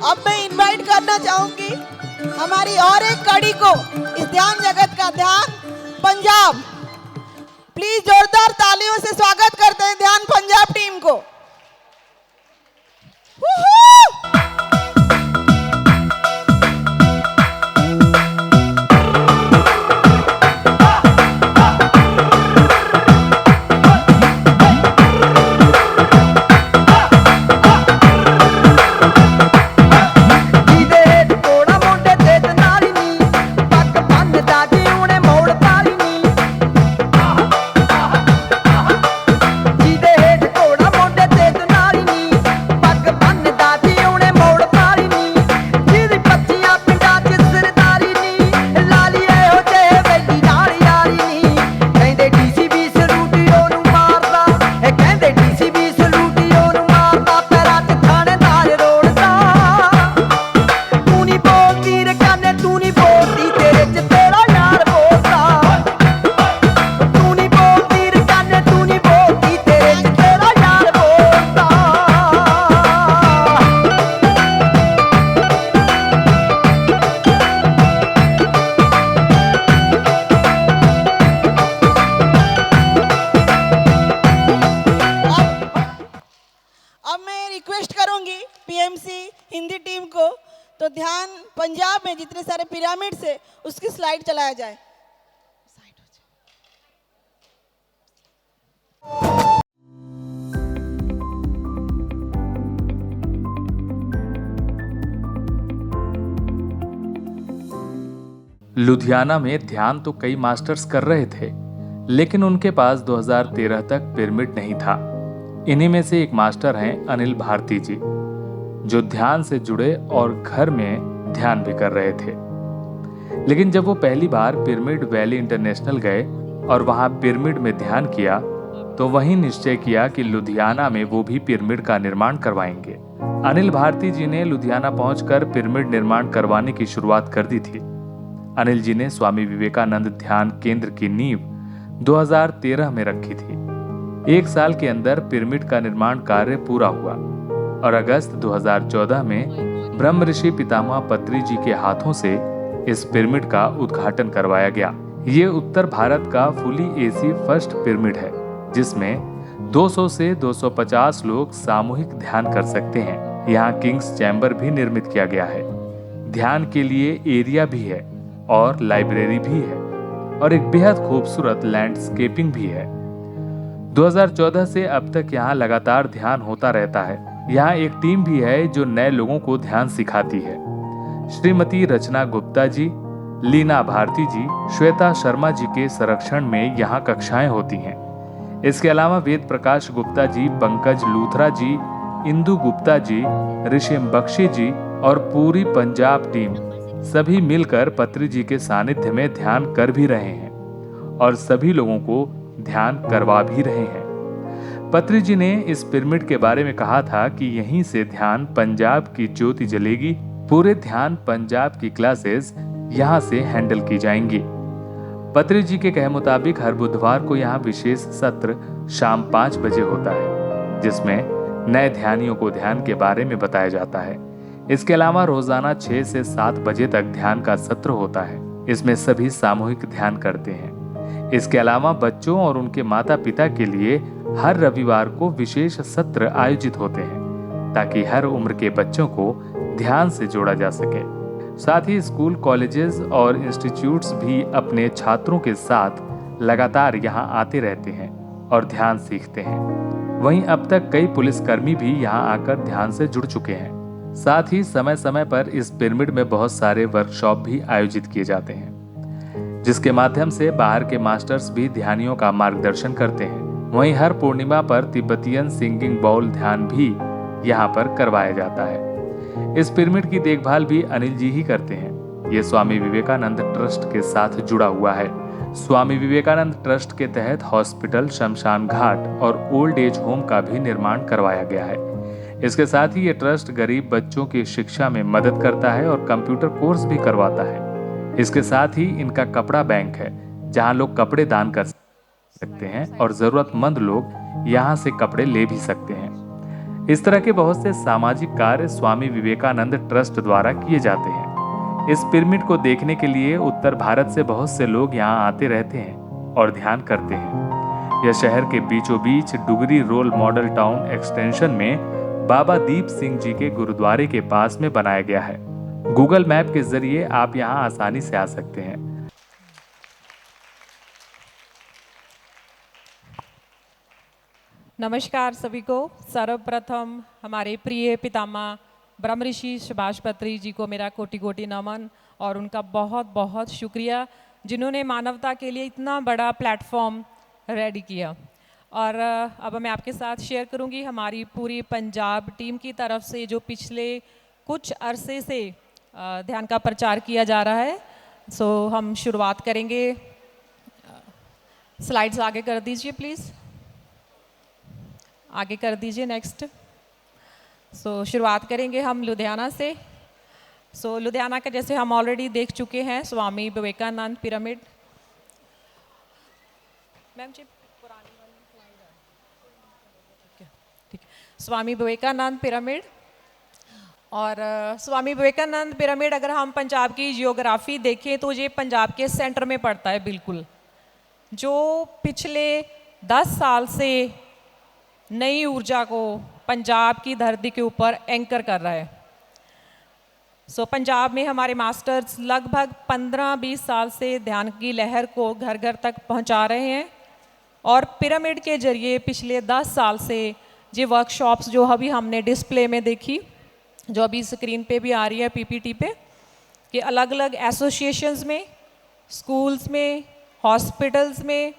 अब मैं इनवाइट करना चाहूंगी हमारी और एक कड़ी को, इस ध्यान जगत का ध्यान पंजाब। प्लीज जोरदार तालियों से स्वागत करते हैं ध्यान पंजाब टीम को। हिंदी टीम को तो ध्यान पंजाब में जितने सारे पिरामिड्स है उसकी स्लाइड चलाया जाए। लुधियाना में ध्यान तो कई मास्टर्स कर रहे थे, लेकिन उनके पास 2013 तक पिरामिड नहीं था। इन्हीं में से एक मास्टर हैं अनिल भारती जी, जो ध्यान से जुड़े और घर में ध्यान भी कर रहे थे। लेकिन जब वो पहली बार पिरामिड वैली इंटरनेशनल गए और वहां पिरामिड में ध्यान किया, तो वहीं निश्चय किया कि लुधियाना में वो भी पिरामिड का निर्माण करवाएंगे। अनिल भारती जी ने लुधियाना पहुंचकर पिरामिड निर्माण करवाने की शुरुआत कर दी थी। अनिल जी ने स्वामी विवेकानंद ध्यान केंद्र की नींव 2013 में रखी थी। एक साल के अंदर पिरामिड का निर्माण कार्य पूरा हुआ और अगस्त 2014 में ब्रह्म ऋषि पितामह पत्री जी के हाथों से इस पिरामिड का उद्घाटन करवाया गया। ये उत्तर भारत का फुली एसी फर्स्ट पिरामिड है, जिसमें 200 से 250 लोग सामूहिक ध्यान कर सकते हैं। यहाँ किंग्स चैम्बर भी निर्मित किया गया है। ध्यान के लिए एरिया भी है और लाइब्रेरी भी है और एक बेहद खूबसूरत लैंडस्केपिंग भी है। 2014 से अब तक यहाँ लगातार ध्यान होता रहता है। यहाँ एक टीम भी है जो नए लोगों को ध्यान सिखाती है। श्रीमती रचना गुप्ता जी, लीना भारती जी, श्वेता शर्मा जी के संरक्षण में यहाँ कक्षाएं होती हैं। इसके अलावा वेद प्रकाश गुप्ता जी, पंकज लूथरा जी, इंदु गुप्ता जी, ऋषिम बख्शी जी और पूरी पंजाब टीम सभी मिलकर पत्री जी के सानिध्य में ध्यान कर भी रहे हैं और सभी लोगों को ध्यान करवा भी रहे हैं। पत्री जी ने इस पिरामिड के बारे में कहा था कि यहीं से ध्यान पंजाब की ज्योति जलेगी। पूरे ध्यान पंजाब की क्लासेस यहाँ से हैंडल की जाएंगी। पत्री जी के कहे मुताबिक हर बुधवार को यहाँ विशेष सत्र शाम 5 बजे होता है, जिसमें नए ध्यानियों को ध्यान के बारे में बताया जाता है। इसके अलावा रोजाना 6 से 7 बजे तक ध्यान का सत्र होता है। इसमें सभी सामूहिक ध्यान करते हैं। इसके अलावा बच्चों और उनके माता पिता के लिए हर रविवार को विशेष सत्र आयोजित होते हैं, ताकि हर उम्र के बच्चों को ध्यान से जोड़ा जा सके। साथ ही स्कूल, कॉलेजेस और इंस्टीट्यूट्स भी अपने छात्रों के साथ लगातार यहाँ आते रहते हैं और ध्यान सीखते हैं। वहीं अब तक कई पुलिसकर्मी भी यहाँ आकर ध्यान से जुड़ चुके हैं। साथ ही समय समय पर इस पिरामिड में बहुत सारे वर्कशॉप भी आयोजित किए जाते हैं, जिसके माध्यम से बाहर के मास्टर्स भी ध्यानियों का मार्गदर्शन करते हैं। वहीं हर पूर्णिमा पर तिब्बतियन सिंगिंग बाउल ध्यान भी यहाँ पर करवाया जाता है। इस पिरामिड की देखभाल भी अनिल जी ही करते हैं। ये स्वामी विवेकानंद ट्रस्ट के साथ जुड़ा हुआ है। स्वामी विवेकानंद ट्रस्ट के तहत हॉस्पिटल, शमशान घाट और ओल्ड एज होम का भी निर्माण करवाया गया है। इसके साथ ही ये ट्रस्ट गरीब बच्चों की शिक्षा में मदद करता है और कंप्यूटर कोर्स भी करवाता है। इसके साथ ही इनका कपड़ा बैंक है, जहां लोग कपड़े दान कर सकते हैं और जरूरतमंद लोग यहां से कपड़े ले भी सकते हैं। इस तरह के बहुत से सामाजिक कार्य स्वामी विवेकानंद ट्रस्ट द्वारा किए जाते हैं। इस पिरामिड को देखने के लिए उत्तर भारत से बहुत से लोग यहाँ आते रहते हैं और ध्यान करते हैं। यह शहर के बीचों बीच Dugri road Model Town Extension में बाबा दीप सिंह जी के गुरुद्वारे के पास में बनाया गया है। गूगल मैप के जरिए आप यहाँ आसानी से आ सकते हैं। नमस्कार सभी को। सर्वप्रथम हमारे प्रिय पितामह ब्रह्म ऋषि सुभाष पत्री जी को मेरा कोटि कोटि नमन और उनका बहुत बहुत शुक्रिया, जिन्होंने मानवता के लिए इतना बड़ा प्लेटफॉर्म रेडी किया। और अब मैं आपके साथ शेयर करूंगी हमारी पूरी पंजाब टीम की तरफ से जो पिछले कुछ अरसे से ध्यान का प्रचार किया जा रहा है। सो हम शुरुआत करेंगे। स्लाइड्स आगे कर दीजिए प्लीज़, आगे कर दीजिए नेक्स्ट। सो शुरुआत करेंगे हम लुधियाना से। सो लुधियाना का जैसे हम ऑलरेडी देख चुके हैं स्वामी विवेकानंद पिरामिड। मैम जी पुरानी वाली स्लाइड है, ठीक है। स्वामी विवेकानंद पिरामिड और स्वामी विवेकानंद पिरामिड अगर हम पंजाब की जियोग्राफी देखें तो ये पंजाब के सेंटर में पड़ता है बिल्कुल, जो पिछले 10 साल से नई ऊर्जा को पंजाब की धरती के ऊपर एंकर कर रहा है। सो पंजाब में हमारे मास्टर्स लगभग 15-20 साल से ध्यान की लहर को घर घर तक पहुंचा रहे हैं और पिरामिड के जरिए पिछले 10 साल से ये वर्कशॉप्स जो अभी हमने डिस्प्ले में देखी, जो अभी स्क्रीन पे भी आ रही है पीपीटी पे, कि अलग अलग एसोसिएशंस में, स्कूल्स में, हॉस्पिटल्स में,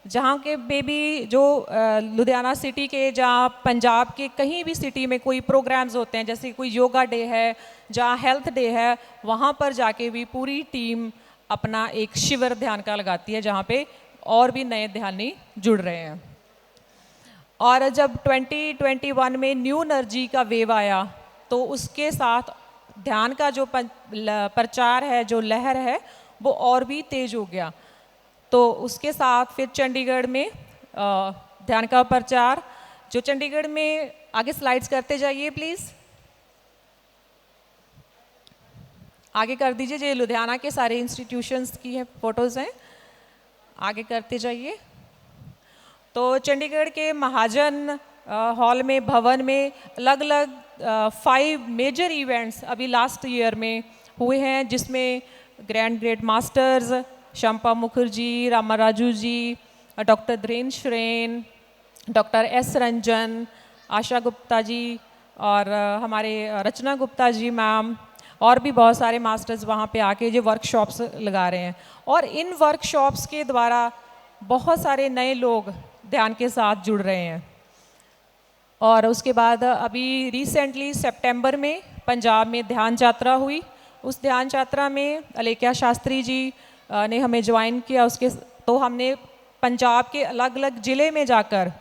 जहाँ के बेबी जो लुधियाना सिटी के, जहाँ पंजाब के कहीं भी सिटी में कोई प्रोग्राम्स होते हैं, जैसे कोई योगा डे है, जहाँ हेल्थ डे है, वहाँ पर जाके भी पूरी टीम अपना एक शिविर ध्यान का लगाती है, जहाँ पे और भी नए ध्यानी जुड़ रहे हैं। और जब 2021 में न्यू एनर्जी का वेव आया तो उसके साथ ध्यान का जो प्रचार है, जो लहर है, वो और भी तेज हो गया। तो उसके साथ फिर चंडीगढ़ में ध्यान का प्रचार, जो चंडीगढ़ में, आगे स्लाइड्स करते जाइए प्लीज़, आगे कर दीजिए। ये लुधियाना के सारे इंस्टीट्यूशंस की है फोटोज़ हैं, आगे करते जाइए। तो चंडीगढ़ के महाजन हॉल में, भवन में अलग अलग 5 मेजर इवेंट्स अभी लास्ट ईयर में हुए हैं, जिसमें grand masters Shampa Mukherjee, Ramaraju ji, doctor Dhirendra Shren, doctor S Ranjan, Asha Gupta ji और हमारे रचना गुप्ता जी मैम, और भी बहुत सारे मास्टर्स वहाँ पे आके जो वर्कशॉप्स लगा रहे हैं। और इन वर्कशॉप्स के द्वारा बहुत सारे नए लोग ध्यान के साथ जुड़ रहे हैं। और उसके बाद अभी रिसेंटली सितंबर में पंजाब में ध्यान यात्रा हुई। उस ध्यान यात्रा में अलेख्या शास्त्री जी ने हमें ज्वाइन किया। उसके तो हमने पंजाब के अलग अलग ज़िले में जाकर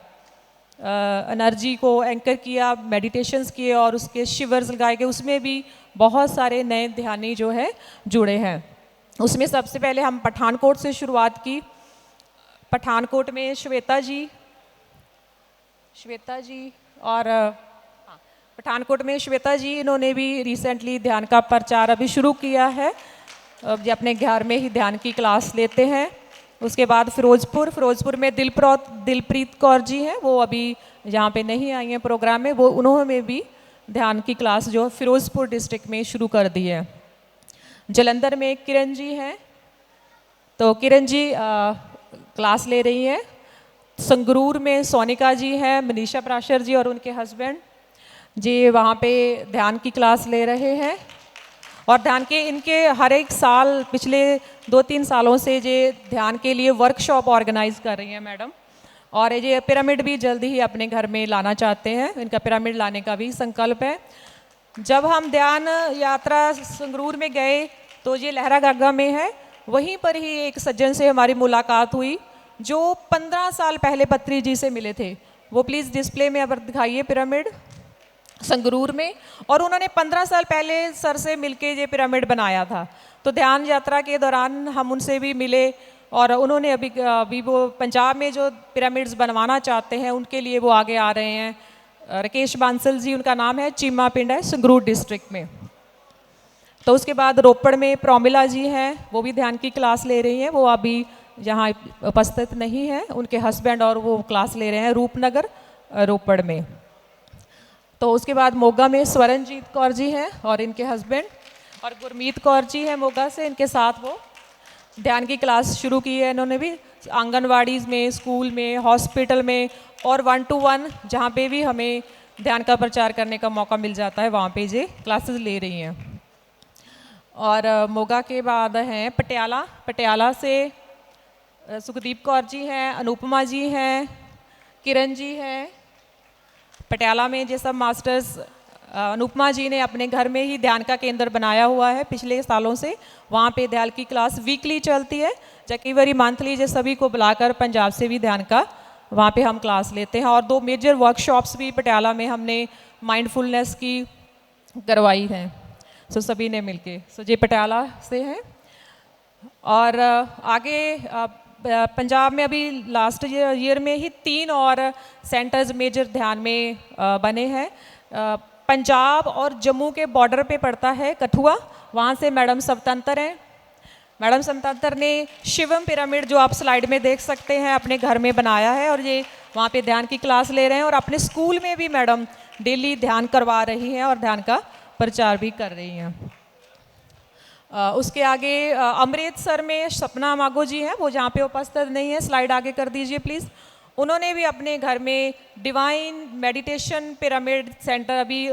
एनर्जी को एंकर किया, मेडिटेशंस किए और उसके शिविर्स लगाए गए। उसमें भी बहुत सारे नए ध्यानी जो है जुड़े हैं। उसमें सबसे पहले हम पठानकोट से शुरुआत की। पठानकोट में श्वेता जी और पठानकोट में श्वेता जी, इन्होंने भी रिसेंटली ध्यान का प्रचार अभी शुरू किया है। अब ये अपने घर में ही ध्यान की क्लास लेते हैं। उसके बाद फिरोजपुर में दिलप्रीत कौर जी हैं, वो अभी यहाँ पे नहीं आई हैं प्रोग्राम में, वो उन्होंने भी ध्यान की क्लास जो फिरोजपुर डिस्ट्रिक्ट में शुरू कर दी है। जलंधर में किरण जी हैं, तो किरण जी क्लास ले रही हैं। संगरूर में सोनिका जी हैं, मनीषा प्राशर जी और उनके हस्बैंड जी वहाँ पे ध्यान की क्लास ले रहे हैं। और ध्यान के इनके हर एक साल पिछले 2-3 सालों से ये ध्यान के लिए वर्कशॉप ऑर्गेनाइज कर रही हैं मैडम। और ये पिरामिड भी जल्दी ही अपने घर में लाना चाहते हैं, इनका पिरामिड लाने का भी संकल्प है। जब हम ध्यान यात्रा संगरूर में गए तो ये लहरागागा में है, वहीं पर ही एक सज्जन से हमारी मुलाकात हुई जो 15 साल पहले पत्री जी से मिले थे। वो प्लीज़ डिस्प्ले में अब दिखाइए पिरामिड संगरूर में। और उन्होंने 15 साल पहले सर से मिलके ये पिरामिड बनाया था। तो ध्यान यात्रा के दौरान हम उनसे भी मिले और उन्होंने अभी वो पंजाब में जो पिरामिड्स बनवाना चाहते हैं उनके लिए वो आगे आ रहे हैं। राकेश बांसल जी उनका नाम है, चीमा पिंड है संगरूर डिस्ट्रिक्ट में। तो उसके बाद रोपड़ में प्रोमिला जी हैं, वो भी ध्यान की क्लास ले रही हैं, वो अभी यहाँ उपस्थित नहीं है, उनके हस्बैंड और वो क्लास ले रहे हैं रूपनगर रोपड़ में। तो उसके बाद मोगा में स्वरणजीत कौर जी हैं और इनके हस्बैंड, और गुरमीत कौर जी हैं मोगा से, इनके साथ वो ध्यान की क्लास शुरू की है इन्होंने भी, आंगनवाड़ी में, स्कूल में, हॉस्पिटल में और 1 to 1 जहाँ पे भी हमें ध्यान का प्रचार करने का मौका मिल जाता है वहाँ पे ये क्लासेस ले रही हैं। और मोगा के बाद हैं पटियाला, पटियाला से सुखदीप कौर जी हैं, अनुपमा जी हैं, किरण जी हैं। पटियाला में ये सब मास्टर्स, अनुपमा जी ने अपने घर में ही ध्यान का केंद्र बनाया हुआ है पिछले सालों से, वहाँ पे ध्यान की क्लास वीकली चलती है, कई बारी मंथली जो सभी को बुलाकर पंजाब से भी ध्यान का वहाँ पे हम क्लास लेते हैं। और 2 मेजर वर्कशॉप्स भी पटियाला में हमने माइंडफुलनेस की करवाई हैं, सो सभी ने मिलके, सो ये पटियाला से हैं। और आगे पंजाब में अभी लास्ट ईयर में ही 3 और सेंटर्स मेजर ध्यान में बने हैं। पंजाब और जम्मू के बॉर्डर पे पड़ता है कठुआ, वहाँ से मैडम स्वतंत्र हैं। मैडम स्वतंत्र ने शिवम पिरामिड जो आप स्लाइड में देख सकते हैं अपने घर में बनाया है, और ये वहाँ पे ध्यान की क्लास ले रहे हैं, और अपने स्कूल में भी मैडम डेली ध्यान करवा रही हैं और ध्यान का प्रचार भी कर रही हैं। उसके आगे अमृतसर में सपना मागो जी हैं, वो जहाँ पे उपस्थित नहीं है, स्लाइड आगे कर दीजिए प्लीज़। उन्होंने भी अपने घर में डिवाइन मेडिटेशन पिरामिड सेंटर अभी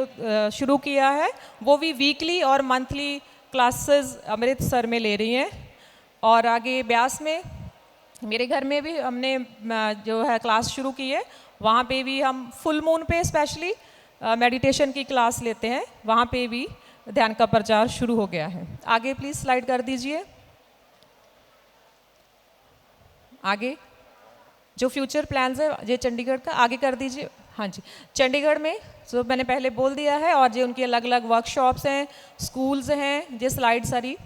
शुरू किया है, वो भी वीकली और मंथली क्लासेस अमृतसर में ले रही हैं। और आगे ब्यास में मेरे घर में भी हमने जो है क्लास शुरू की है, वहाँ पे भी हम फुल मून पे स्पेशली मेडिटेशन की क्लास लेते हैं, वहाँ पे भी ध्यान का प्रचार शुरू हो गया है। आगे प्लीज़ स्लाइड कर दीजिए। आगे जो फ्यूचर प्लान्स है ये चंडीगढ़ का आगे कर दीजिए। हाँ जी, चंडीगढ़ में जो मैंने पहले बोल दिया है, और जो उनकी अलग अलग वर्कशॉप्स हैं, स्कूल्स हैं, ये स्लाइड सारी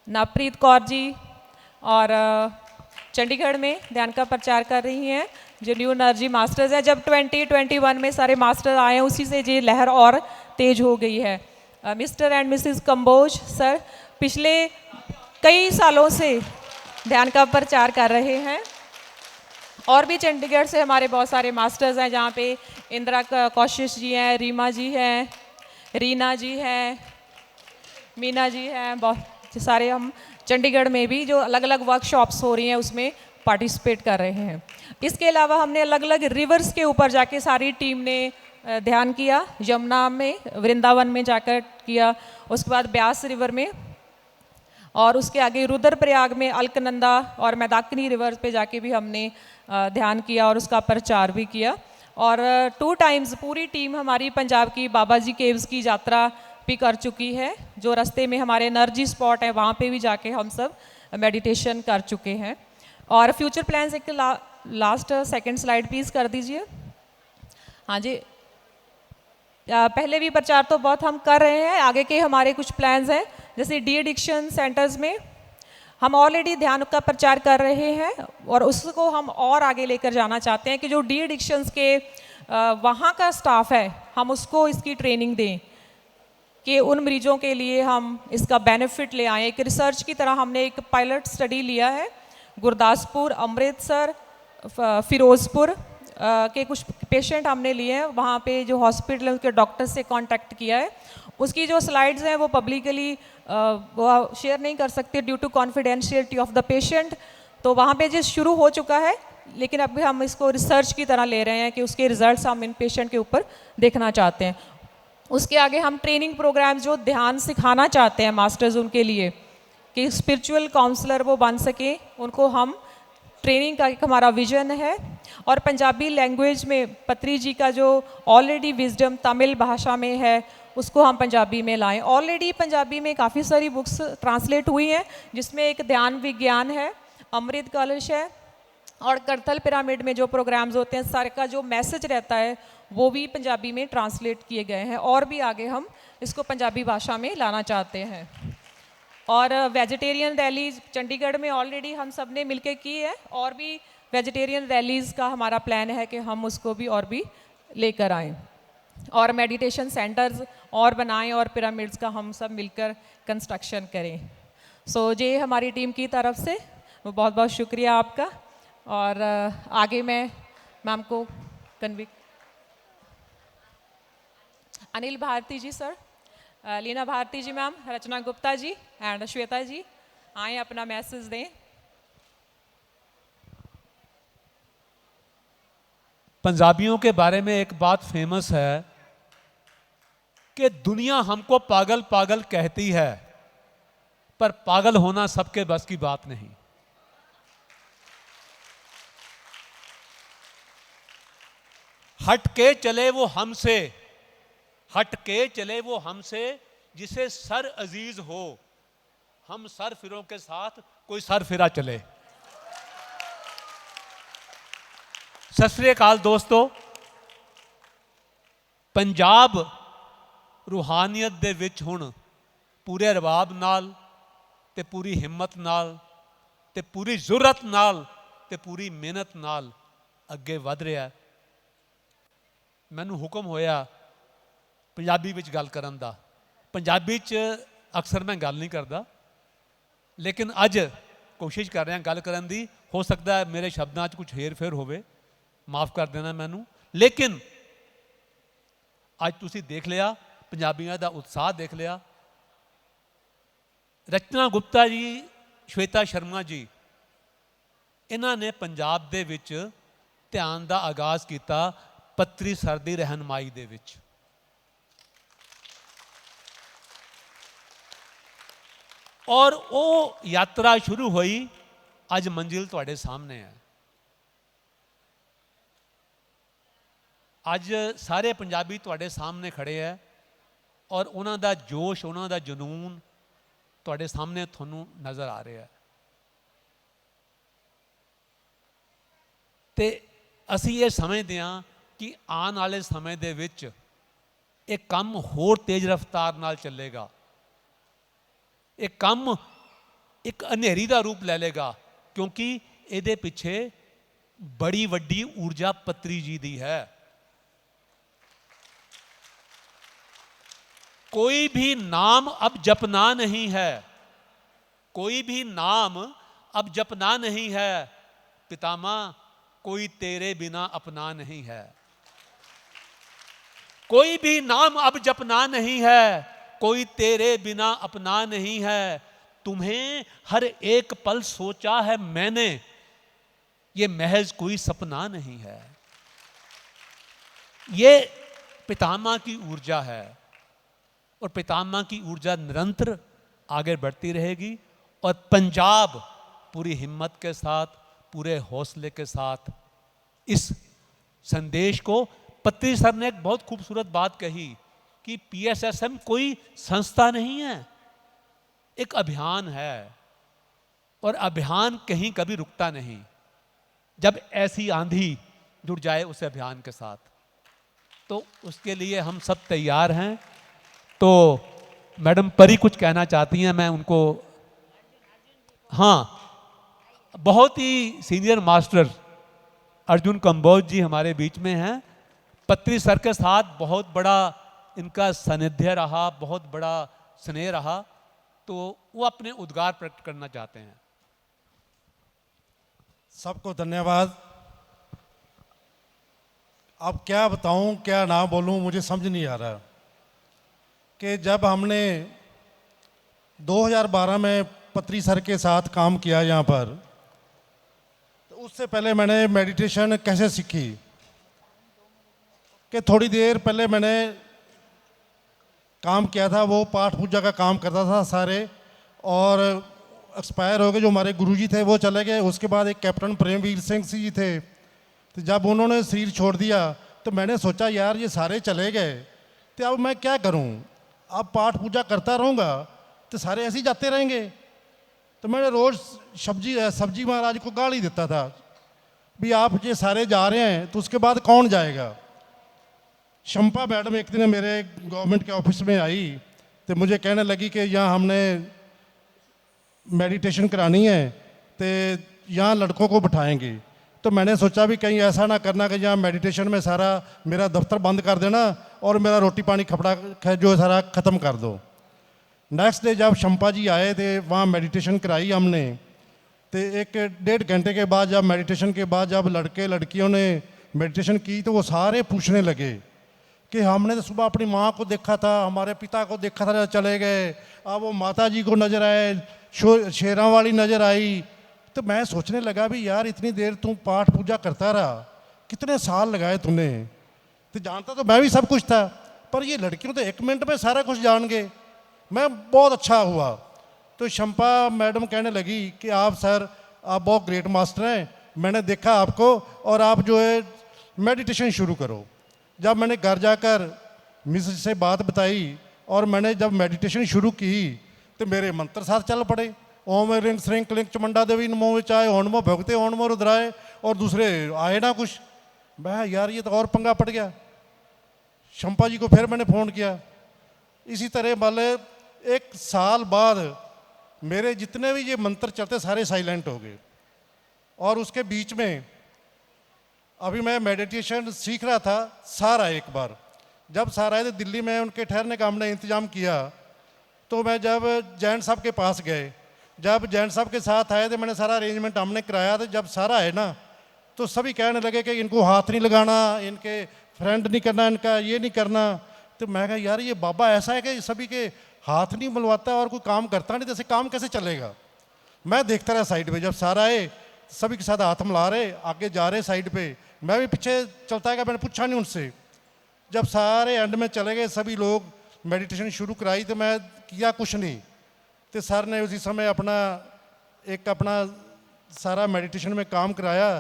नवप्रीत कौर जी और चंडीगढ़ में ध्यान का प्रचार कर रही हैं, जो न्यू एनर्जी मास्टर्स हैं। जब 2021 में सारे मास्टर आए हैं, उसी से ये लहर और तेज हो गई है। Mr and Mrs Kamboj sir पिछले कई सालों से ध्यान का प्रचार कर रहे हैं, और भी चंडीगढ़ से हमारे बहुत सारे मास्टर्स हैं, जहाँ पे इंदिरा कौशिश जी हैं, रीमा जी हैं, रीना जी हैं, मीना जी हैं, बहुत सारे हम चंडीगढ़ में भी जो अलग अलग वर्कशॉप्स हो रही हैं उसमें पार्टिसिपेट कर रहे हैं। इसके अलावा हमने अलग अलग रिवर्स के ऊपर जाके सारी टीम ने ध्यान किया, यमुना में, वृंदावन में जाकर किया, उसके बाद ब्यास रिवर में, और उसके आगे रुद्रप्रयाग में अलकनंदा और मैदाकिनी रिवर पे जाके भी हमने ध्यान किया और उसका प्रचार भी किया। और 2 टाइम्स पूरी टीम हमारी पंजाब की बाबा जी केव्स की यात्रा भी कर चुकी है, जो रास्ते में हमारे एनर्जी स्पॉट है वहाँ पे भी जाके हम सब मेडिटेशन कर चुके हैं। और फ्यूचर प्लान्स एक लास्ट सेकंड स्लाइड प्लीज़ कर दीजिए। हाँ जी, पहले भी प्रचार तो बहुत हम कर रहे हैं, आगे के हमारे कुछ प्लान्स हैं, जैसे डी एडिक्शन सेंटर्स में हम ऑलरेडी ध्यान का प्रचार कर रहे हैं, और उसको हम और आगे लेकर जाना चाहते हैं कि जो डी एडिक्शंस के वहाँ का स्टाफ है, हम उसको इसकी ट्रेनिंग दें कि उन मरीजों के लिए हम इसका बेनिफिट ले आएँ। एक रिसर्च की तरह हमने एक पायलट स्टडी लिया है, गुरदासपुर, अमृतसर, फिरोज़पुर के कुछ पेशेंट हमने लिए हैं, वहाँ पे जो हॉस्पिटल के डॉक्टर से कांटेक्ट किया है। उसकी जो स्लाइड्स हैं वो पब्लिकली वो शेयर नहीं कर सकते due to confidentiality of the patient, तो वहाँ पे जो शुरू हो चुका है, लेकिन अभी हम इसको रिसर्च की तरह ले रहे हैं कि उसके रिजल्ट्स हम इन पेशेंट के ऊपर देखना चाहते हैं। उसके आगे हम ट्रेनिंग प्रोग्राम जो ध्यान सिखाना चाहते हैं मास्टर्स उनके लिए कि स्पिरिचुअल काउंसलर वो बन सकें, उनको हम ट्रेनिंग का एक हमारा विजन है। और पंजाबी लैंग्वेज में पत्री जी का जो ऑलरेडी विजडम तमिल भाषा में है उसको हम पंजाबी में लाएं। ऑलरेडी पंजाबी में काफ़ी सारी बुक्स ट्रांसलेट हुई हैं, जिसमें एक ध्यान विज्ञान है, अमृत कलश है, और करतल पिरामिड में जो प्रोग्राम्स होते हैं सारे का जो मैसेज रहता है वो भी पंजाबी में ट्रांसलेट किए गए हैं, और भी आगे हम इसको पंजाबी भाषा में लाना चाहते हैं। और वेजिटेरियन रैलीज चंडीगढ़ में ऑलरेडी हम सब ने मिलकर की है, और भी वेजिटेरियन रैलीज़ का हमारा प्लान है कि हम उसको भी और भी लेकर आएं और मेडिटेशन सेंटर्स और बनाएं और पिरामिड्स का हम सब मिलकर कंस्ट्रक्शन करें। सो ये हमारी टीम की तरफ से बहुत बहुत शुक्रिया आपका। और आगे मैं मैम को Anil Bharti ji sir, Leena Bharti ji ma'am, Rachna Gupta ji and Shweta ji आए अपना मैसेज दें। पंजाबियों के बारे में एक बात फेमस है कि दुनिया हमको पागल पागल कहती है, पर पागल होना सबके बस की बात नहीं। हट के चले वो हमसे, हट के चले वो हमसे, जिसे सर अजीज हो, हम सर फिरों के साथ कोई सर फिरा चले। सत श्री अकाल दोस्तों, पंजाब रूहानियत दे विच हुण पूरे रबाब नाल ते पूरी हिम्मत नाल ते पूरी जुर्रत नाल ते पूरी मेहनत नाल अगे वध रहा है। मैनू हुक्म होया पंजाबी विच गल करन दा। पंजाबी च अक्सर मैं गल नहीं करता, लेकिन अज कोशिश कर रहा गल करन दी। हो सकता है मेरे शब्दों च कुछ हेर फेर होवे, माफ़ कर देना मैनू। लेकिन अज तुसी देख लिया, पंजाबियों का उत्साह देख लिया। रचना गुप्ता जी, श्वेता शर्मा जी, इन्हों ने पंजाब दे विच ध्यान का आगाज़ किया पत्री सर की रहनुमाई दे विच। और वो यात्रा शुरू हुई, अज मंजिल तुहाडे सामने है। अज सारे पंजाबी तुहाडे सामने खड़े है और उन्हों का जोश, उन्हों का जुनून तुहाडे सामने तुहानू नज़र आ रहा है। ते असी ये समझते हैं कि आने वाले समय दे विच एक काम होर तेज रफ्तार नाल चलेगा। एक काम एक अंधेरी का रूप ले लेगा, क्योंकि ये पिछे बड़ी वड्डी ऊर्जा पत्री जी दी है। कोई भी नाम अब जपना नहीं है, कोई भी नाम अब जपना नहीं है, पितामा कोई तेरे बिना अपना नहीं है। कोई भी नाम अब जपना नहीं है, कोई तेरे बिना अपना नहीं है। तुम्हें हर एक पल सोचा है मैंने, ये महज कोई सपना नहीं है। ये पितामा की ऊर्जा है और पितामा की ऊर्जा निरंतर आगे बढ़ती रहेगी। और पंजाब पूरी हिम्मत के साथ, पूरे हौसले के साथ इस संदेश को, पत्री सर ने एक बहुत खूबसूरत बात कही कि पीएसएसएम कोई संस्था नहीं है, एक अभियान है और अभियान कहीं कभी रुकता नहीं। जब ऐसी आंधी जुड़ जाए उस अभियान के साथ, तो उसके लिए हम सब तैयार हैं। तो मैडम परी कुछ कहना चाहती हैं, मैं उनको, हाँ, बहुत ही सीनियर मास्टर अर्जुन कंबोज जी हमारे बीच में हैं। पत्री सर के साथ बहुत बड़ा इनका सानिध्य रहा, बहुत बड़ा स्नेह रहा, तो वो अपने उद्गार प्रकट करना चाहते हैं। सबको धन्यवाद। अब क्या बताऊं, क्या ना बोलूं, मुझे समझ नहीं आ रहा कि जब हमने 2012 में पत्री सर के साथ काम किया यहाँ पर, तो उससे पहले मैंने मेडिटेशन कैसे सीखी कि थोड़ी देर पहले मैंने काम किया था, वो पाठ पूजा का काम करता था सारे, और एक्सपायर हो गए। जो हमारे गुरुजी थे वो चले गए। उसके बाद एक कैप्टन प्रेमवीर सिंह जी थे, तो जब उन्होंने शरीर छोड़ दिया तो मैंने सोचा यार ये सारे चले गए, तो अब मैं क्या करूं, अब पाठ पूजा करता रहूँगा तो सारे ऐसे ही जाते रहेंगे। तो मैंने रोज़ सब्जी महाराज को गाली देता था भी आप ये सारे जा रहे हैं तो उसके बाद कौन जाएगा। शंपा मैडम एक दिन मेरे गवर्नमेंट के ऑफिस में आई तो मुझे कहने लगी कि यहाँ हमने मेडिटेशन करानी है तो यहाँ लड़कों को बिठाएंगे। तो तो मैंने सोचा भी कहीं ऐसा ना करना कि यहाँ मेडिटेशन में सारा मेरा दफ्तर बंद कर देना और मेरा रोटी पानी खपड़ा जो सारा ख़त्म कर दो। नेक्स्ट डे जब शंपा जी आए थे वहाँ मेडिटेशन कराई हमने, तो 1-1.5 घंटे के बाद जब मेडिटेशन के बाद जब लड़के लड़कियों ने मेडिटेशन की तो वो सारे पूछने लगे कि हमने तो सुबह अपनी माँ को देखा था, हमारे पिता को देखा था, चले गए, अब वो माता जी को नज़र आए, शेरों वाली नज़र आई। तो मैं सोचने लगा भी यार इतनी देर तू पाठ पूजा करता रहा, कितने साल लगाए तूने, तो जानता तो मैं भी सब कुछ था, पर ये लड़कियों तो 1 मिनट में सारा कुछ जान गए। मैं बहुत अच्छा हुआ। तो शंपा मैडम कहने लगी कि आप सर आप बहुत ग्रेट मास्टर हैं, मैंने देखा आपको, और आप जो है मेडिटेशन शुरू करो। जब मैंने घर जाकर मिस से बात बताई और मैंने जब मेडिटेशन शुरू की तो मेरे मंत्र साथ चल पड़े, ओम रिंग श्रिंग क्लिंग चमुंडा देवी नमो विचाय ओणमो भगते ओणमो रुद्राय, और दूसरे आए ना कुछ। मैं यार ये तो और पंगा पड़ गया। शंपा जी को फिर मैंने फ़ोन किया। इसी तरह मतलब 1 साल बाद मेरे जितने भी ये मंत्र चलते सारे साइलेंट हो गए। और उसके बीच में अभी मैं मेडिटेशन सीख रहा था, सर आए एक बार। जब सर आए तो दिल्ली में उनके ठहरने का हमने इंतज़ाम किया, तो मैं जब जैन साहब के पास गए, जब जैन साहब के साथ आए तो मैंने सारा अरेंजमेंट हमने कराया। तो जब सर आए ना तो सभी कहने लगे कि इनको हाथ नहीं लगाना, इनके फ्रेंड नहीं करना, इनका ये नहीं करना। तो मैं कहा यार ये बाबा ऐसा है कि सभी के हाथ नहीं मिलवाता और कोई काम करता नहीं, जैसे काम कैसे चलेगा। मैं देखता रहा साइड पे, जब सर आए सभी के साथ हाथ मिला रहे, आगे जा रहे साइड पे, मैं भी पीछे चलता गया, मैंने पूछा नहीं उनसे। जब सारे एंड में चले गए, सभी लोग मेडिटेशन शुरू कराई, तो मैं किया कुछ नहीं। तो सर ने उसी समय अपना सारा मेडिटेशन में काम कराया,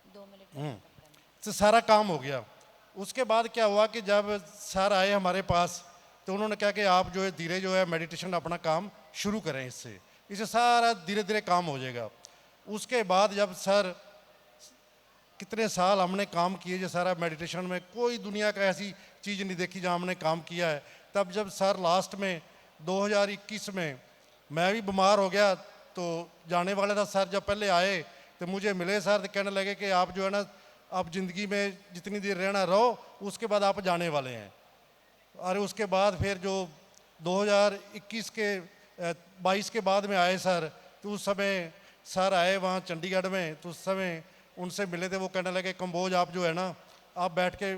2 मिनट तो सारा काम हो गया। उसके बाद क्या हुआ कि जब सर आए हमारे पास तो उन्होंने कहा कि आप जो है धीरे जो है मेडिटेशन अपना काम शुरू करें, इससे सारा धीरे धीरे काम हो जाएगा। उसके बाद जब सर कितने साल हमने काम किए जो सारा मेडिटेशन में, कोई दुनिया का ऐसी चीज़ नहीं देखी जहाँ हमने काम किया है। तब जब सर लास्ट में 2021 में मैं भी बीमार हो गया तो जाने वाला था। सर जब पहले आए तो मुझे मिले सर, तो कहने लगे कि आप जो है ना आप ज़िंदगी में जितनी देर रहना रहो, उसके बाद आप जाने वाले हैं। और उसके बाद फिर जो 2021 के 22 के बाद में आए सर, तो उस समय सर आए वहाँ चंडीगढ़ में, तो उस समय उनसे मिले थे। वो कहने लगे कंबोज आप जो है ना आप बैठ के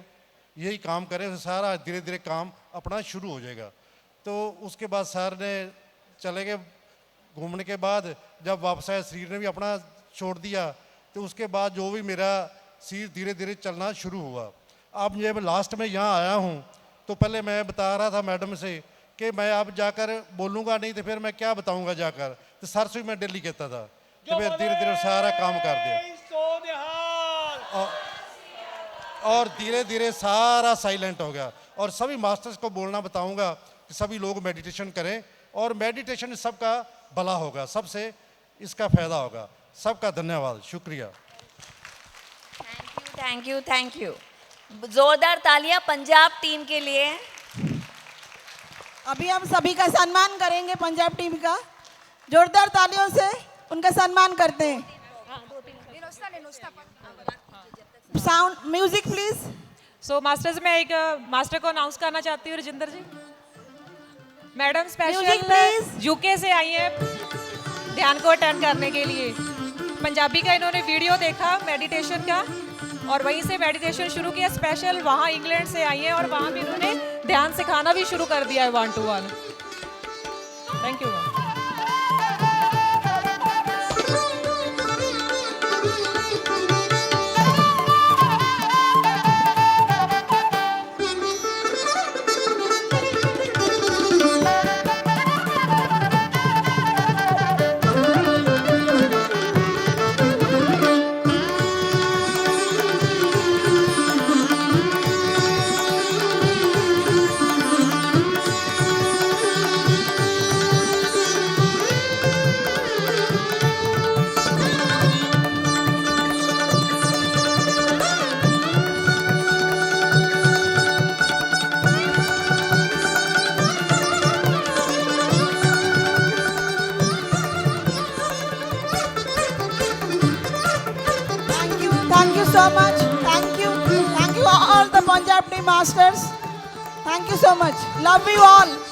यही काम करें, तो सारा धीरे धीरे काम अपना शुरू हो जाएगा। तो उसके बाद सर ने चले गए। घूमने के बाद जब वापस आए, शरीर ने भी अपना छोड़ दिया, तो उसके बाद जो भी मेरा शरीर धीरे धीरे चलना शुरू हुआ। अब जब लास्ट में यहाँ आया हूँ तो पहले मैं बता रहा था मैडम से कि मैं अब जाकर बोलूँगा नहीं तो फिर मैं क्या बताऊँगा जाकर, तो सर से मैं डेली कहता था कि फिर धीरे धीरे सारा काम कर दिया और धीरे धीरे सारा साइलेंट हो गया। और सभी मास्टर्स को बोलना बताऊंगा कि सभी लोग मेडिटेशन करें, और मेडिटेशन सबका भला होगा, सबसे इसका फायदा होगा। सबका धन्यवाद, शुक्रिया। Thank you, thank you. जोरदार तालियां पंजाब टीम के लिए। अभी हम सभी का सम्मान करेंगे, पंजाब टीम का जोरदार तालियों से उनका सम्मान करते हैं। Sound music please. So masters में एक मास्टर को अनाउंस करना चाहती हूँ, Rajinder ji. Madam Music, special please. UK से आई हैं ध्यान को अटेंड करने के लिए। पंजाबी का इन्होंने वीडियो देखा मेडिटेशन का और वहीं से मेडिटेशन शुरू किया। स्पेशल वहाँ इंग्लैंड से आई हैं और वहाँ भी इन्होंने ध्यान सिखाना भी शुरू कर दिया है 1 to 1। Thank you. Punjab team masters. Thank you so much. Love you all.